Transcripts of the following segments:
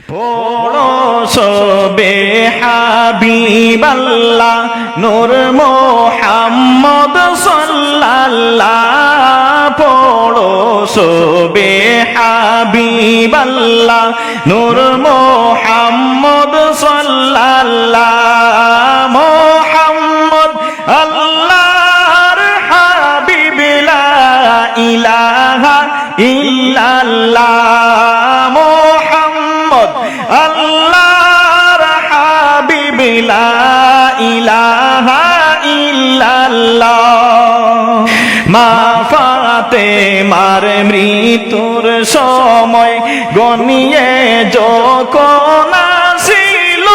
পড়ো সবে হাবিবাল্লাহ নূর মুহাম্মদ সাল্লাল্লাহ পড়ো সবে হাবিবাল্লাহ নূর মুহাম্মদ সাল্লাল্লাহ মুহাম্মদ আল্লাহর হাবিব লা ইলাহা ইল্লাল্লাহ মুহাম্মদ আল্লাহর হাবিব লা ইলাহা ইল্লাল্লাহ মা ফাতেমার মৃত্যুর সময় গনিয়ে যখন আসিল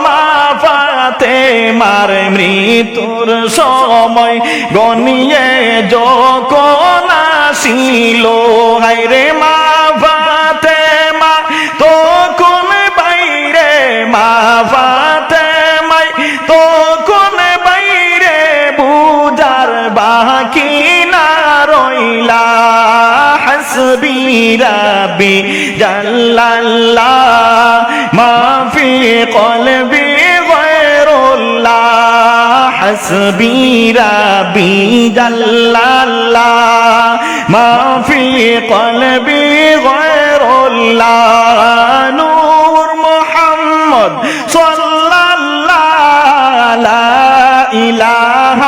মা ফাতেমার মৃত্যুর সময় গনিয়ে যখন আসিল হায়রে মা ফাতেমা তখন বাইরে মা ফাতেমাই তখন বাইরে বুঝার বাকি না রইলা হাসবি রাব্বি জাল্লাল্লাহ মা ফি কলবি গায়রুল্লাহ হাসবি রাব্বি জাল্লাল্লাহ মা ফি কলবি গায়রুল্লাহ নূর মুহাম্মদ সাল্লাল্লাহ লা ইলাহা